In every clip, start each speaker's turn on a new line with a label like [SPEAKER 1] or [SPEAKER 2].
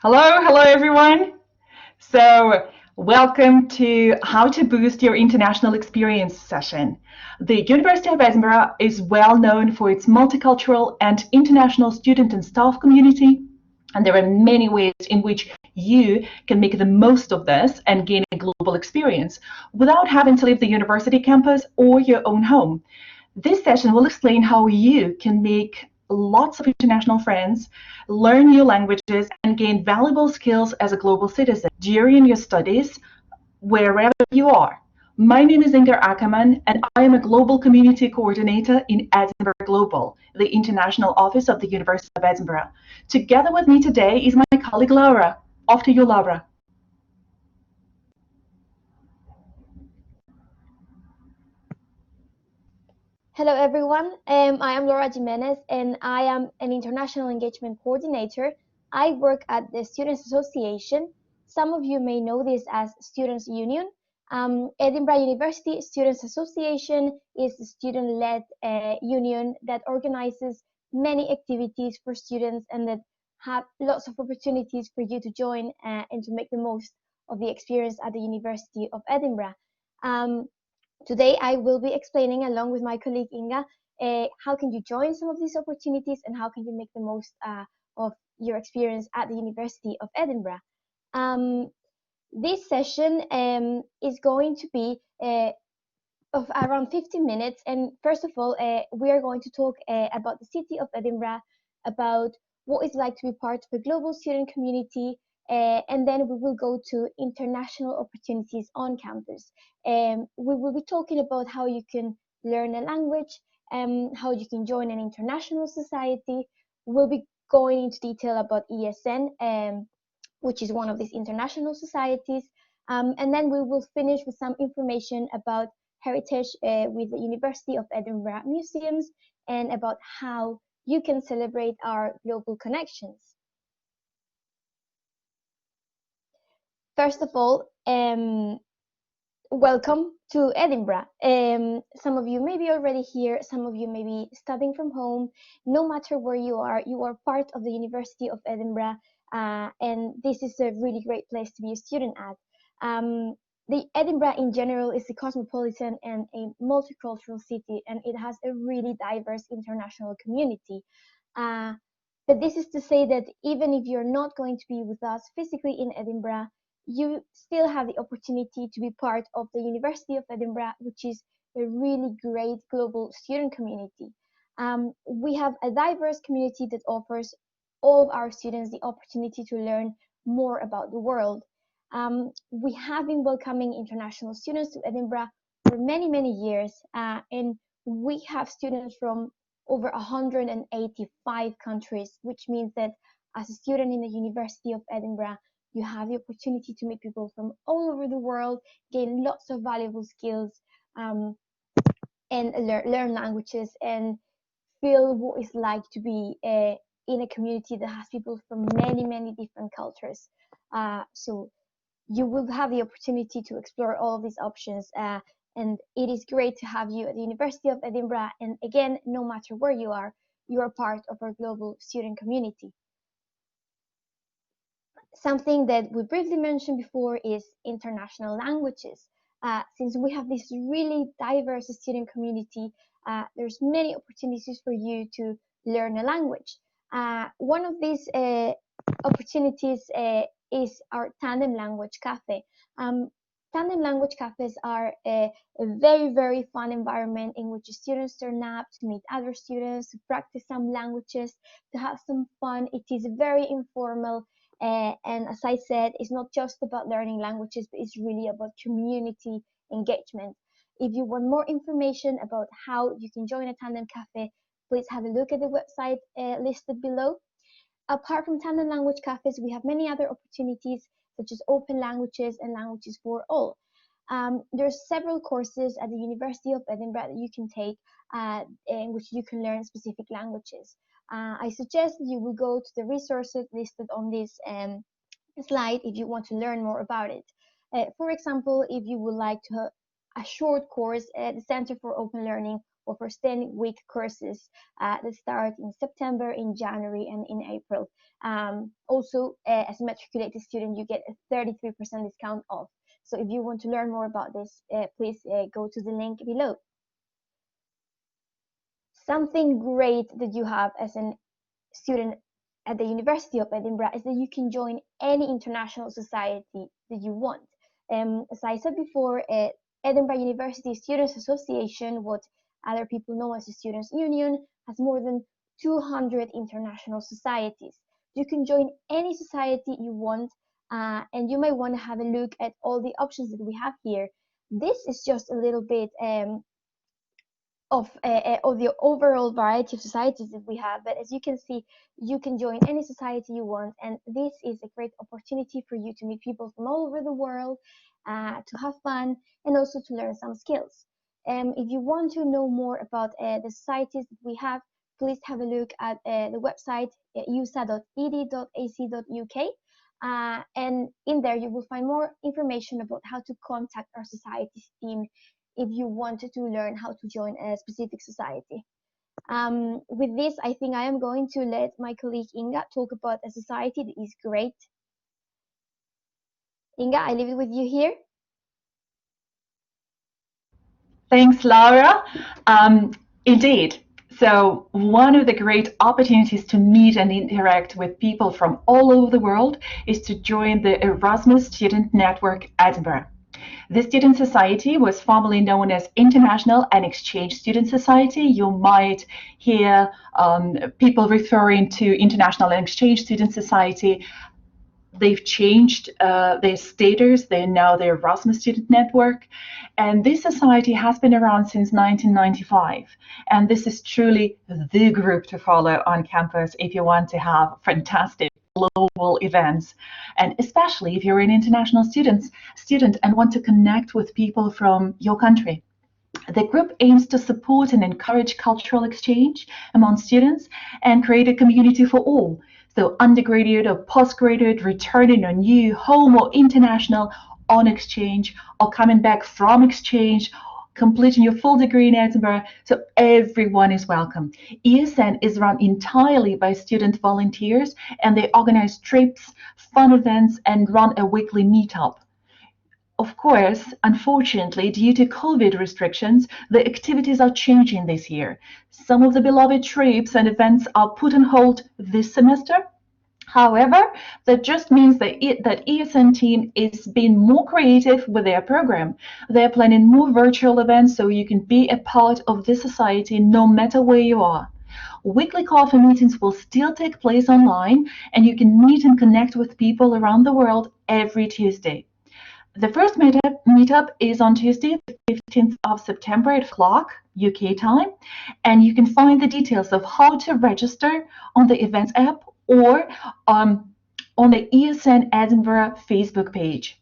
[SPEAKER 1] Hello everyone. Welcome to How to Boost Your International Experience session. The University of Edinburgh is well known for its multicultural and international student and staff community, and there are many ways in which you can make the most of this and gain a global experience without having to leave the university campus or your own home. This session will explain how you can make lots of international friends, learn new languages, and gain valuable skills as a global citizen during your studies, wherever you are. My name is Inger Ackerman, and I am a Global Community Coordinator in Edinburgh Global, the international office of the University of Edinburgh. Together with me today is my colleague Laura. Off to you, Laura.
[SPEAKER 2] Hello everyone, I am Laura Jimenez and I am an International Engagement Coordinator. I work at the Students Association. Some of you may know this as Students' Union. Edinburgh University Students Association is a student-led union that organizes many activities for students and that have lots of opportunities for you to join and to make the most of the experience at the University of Edinburgh. Today, I will be explaining along with my colleague Inga how can you join some of these opportunities and how can you make the most of your experience at the University of Edinburgh. This session is going to be of around 15 minutes, and first of all, we are going to talk about the city of Edinburgh, about what it's like to be part of a global student community, and then we will go to international opportunities on campus. We will be talking about how you can learn a language, how you can join an international society. We'll be going into detail about ESN, which is one of these international societies. And then we will finish with some information about heritage with the University of Edinburgh Museums and about how you can celebrate our global connections. First of all, welcome to Edinburgh. Some of you may be already here, some of you may be studying from home. No matter where you are part of the University of Edinburgh, and this is a really great place to be a student at. The Edinburgh in general is a cosmopolitan and a multicultural city, and it has a really diverse international community. But this is to say that even if you're not going to be with us physically in Edinburgh, you still have the opportunity to be part of the University of Edinburgh, which is a really great global student community. We have a diverse community that offers all of our students the opportunity to learn more about the world. We have been welcoming international students to Edinburgh for many, many years, and we have students from over 185 countries, which means that as a student in the University of Edinburgh, you have the opportunity to meet people from all over the world, gain lots of valuable skills, and learn languages and feel what it's like to be in a community that has people from many, many different cultures. So you will have the opportunity to explore all of these options. And it is great to have you at the University of Edinburgh. And again, no matter where you are part of our global student community. Something that we briefly mentioned before is international languages. Since we have this really diverse student community, there's many opportunities for you to learn a language. One of these opportunities is our Tandem Language Cafe. Tandem language cafes are a very, very fun environment in which students turn up to meet other students, to practice some languages, to have some fun. It is very informal. And as I said, it's not just about learning languages, but it's really about community engagement. If you want more information about how you can join a Tandem Cafe, please have a look at the website listed below. Apart from Tandem Language Cafes, we have many other opportunities such as open languages and languages for all. There's several courses at the University of Edinburgh that you can take in which you can learn specific languages. I suggest you will go to the resources listed on this slide if you want to learn more about it. For example, if you would like to a short course at the Center for Open Learning offers 10-week courses that start in September, in January, and in April. Also, as a matriculated student, you get a 33% discount off. So if you want to learn more about this, please go to the link below. Something great that you have as a student at the University of Edinburgh is that you can join any international society that you want. As I said before, Edinburgh University Students Association, what other people know as the Students' Union, has more than 200 international societies. You can join any society you want, and you might want to have a look at all the options that we have here. This is just a little bit of the overall variety of societies that we have, but as you can see, you can join any society you want, and this is a great opportunity for you to meet people from all over the world, to have fun, and also to learn some skills. If you want to know more about the societies that we have, please have a look at the website usa.ed.ac.uk, and in there you will find more information about how to contact our societies team if you wanted to learn how to join a specific society. With this, I think I am going to let my colleague Inga talk about a society that is great. Inga, I leave it with you here.
[SPEAKER 1] Thanks, Laura. Indeed. So one of the great opportunities to meet and interact with people from all over the world is to join the Erasmus Student Network Edinburgh. The Student Society was formerly known as International and Exchange Student Society. You might hear people referring to International and Exchange Student Society. They've changed their status. They're now the Erasmus Student Network. And this society has been around since 1995. And this is truly the group to follow on campus if you want to have fantastic global events, and especially if you're an international student and want to connect with people from your country. The group aims to support and encourage cultural exchange among students and create a community for all. So undergraduate or postgraduate, returning or new, home or international, on exchange, or coming back from exchange, completing your full degree in Edinburgh, so everyone is welcome. ESN is run entirely by student volunteers, and they organize trips, fun events, and run a weekly meetup. Of course, unfortunately, due to COVID restrictions, the activities are changing this year. Some of the beloved trips and events are put on hold this semester. However, that just means that ESN team is being more creative with their program. They're planning more virtual events so you can be a part of this society no matter where you are. Weekly coffee meetings will still take place online, and you can meet and connect with people around the world every Tuesday. The first meetup is on Tuesday, the 15th of September at 5 o'clock UK time, and you can find the details of how to register on the events app or on the ESN Edinburgh Facebook page.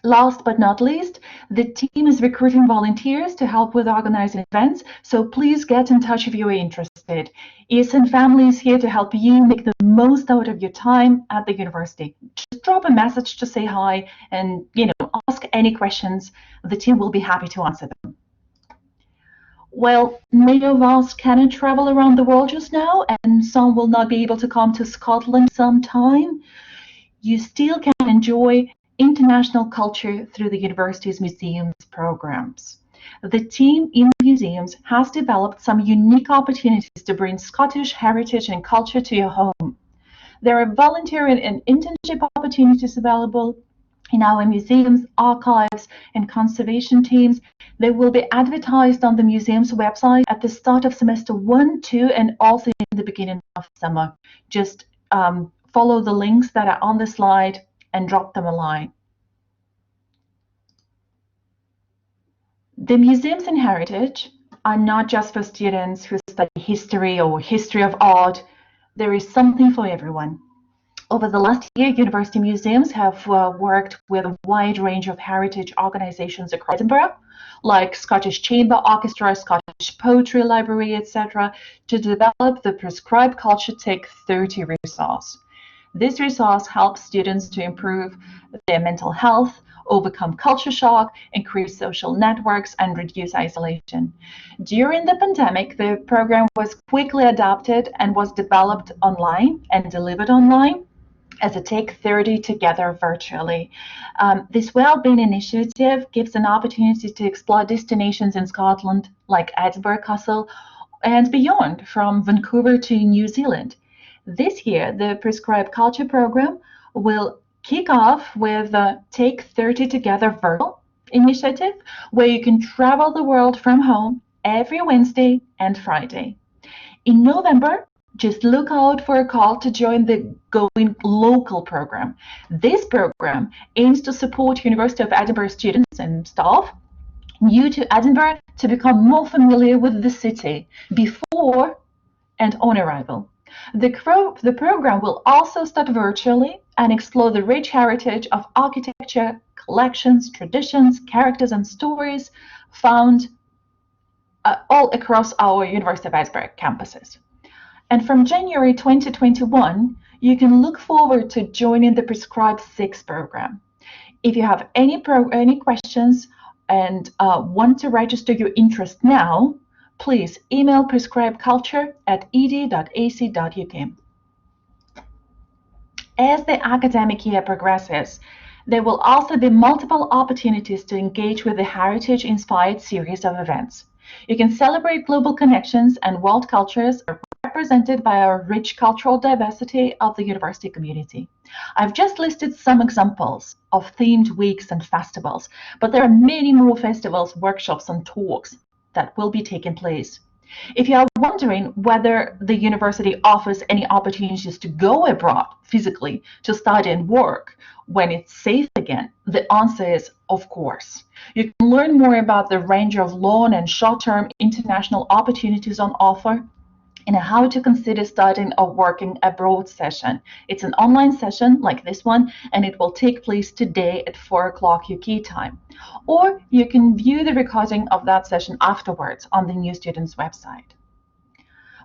[SPEAKER 1] Last but not least, the team is recruiting volunteers to help with organizing events, so please get in touch if you are interested. ESN family is here to help you make the most out of your time at the university. Just drop a message to say hi and, ask any questions. The team will be happy to answer them. Well, many of us cannot travel around the world just now, and some will not be able to come to Scotland sometime. You still can enjoy international culture through the university's museums programs. The team in the museums has developed some unique opportunities to bring Scottish heritage and culture to your home. There are volunteering and internship opportunities available in our museums, archives, and conservation teams. They will be advertised on the museum's website at the start of semester 1, 2, and also in the beginning of summer. Just follow the links that are on the slide and drop them a line. The museums and heritage are not just for students who study history or history of art. There is something for everyone. Over the last year, university museums have worked with a wide range of heritage organizations across Edinburgh, like Scottish Chamber Orchestra, Scottish Poetry Library, etc., to develop the Prescribed Culture Tech 30 resource. This resource helps students to improve their mental health, overcome culture shock, increase social networks, and reduce isolation. During the pandemic, the program was quickly adapted and was developed online and delivered online as a Take 30 Together virtually. This Wellbeing initiative gives an opportunity to explore destinations in Scotland like Edinburgh Castle and beyond, from Vancouver to New Zealand. This year, the Prescribed Culture program will kick off with the Take 30 Together virtual initiative, where you can travel the world from home every Wednesday and Friday. In November, just look out for a call to join the Going Local program. This program aims to support University of Edinburgh students and staff new to Edinburgh to become more familiar with the city before and on arrival. The program will also start virtually and explore the rich heritage of architecture, collections, traditions, characters, and stories found all across our University of Edinburgh campuses. And from January 2021, you can look forward to joining the Prescribed 6 program. If you have any questions and want to register your interest now, please email prescribedculture@ed.ac.uk. As the academic year progresses, there will also be multiple opportunities to engage with the heritage-inspired series of events. You can celebrate global connections and world cultures represented by our rich cultural diversity of the university community. I've just listed some examples of themed weeks and festivals, but there are many more festivals, workshops, and talks that will be taking place. If you are wondering whether the university offers any opportunities to go abroad physically to study and work when it's safe again, the answer is of course. You can learn more about the range of long and short-term international opportunities on offer and how to consider studying or working abroad session. It's an online session like this one, and it will take place today at 4 o'clock UK time. Or you can view the recording of that session afterwards on the New Students website.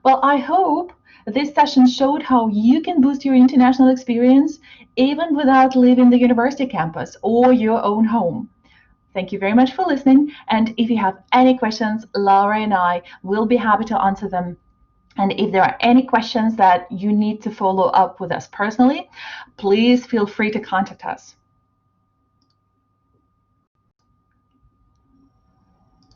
[SPEAKER 1] Well, I hope this session showed how you can boost your international experience even without leaving the university campus or your own home. Thank you very much for listening, and if you have any questions, Laura and I will be happy to answer them. And if there are any questions that you need to follow up with us personally, please feel free to contact us.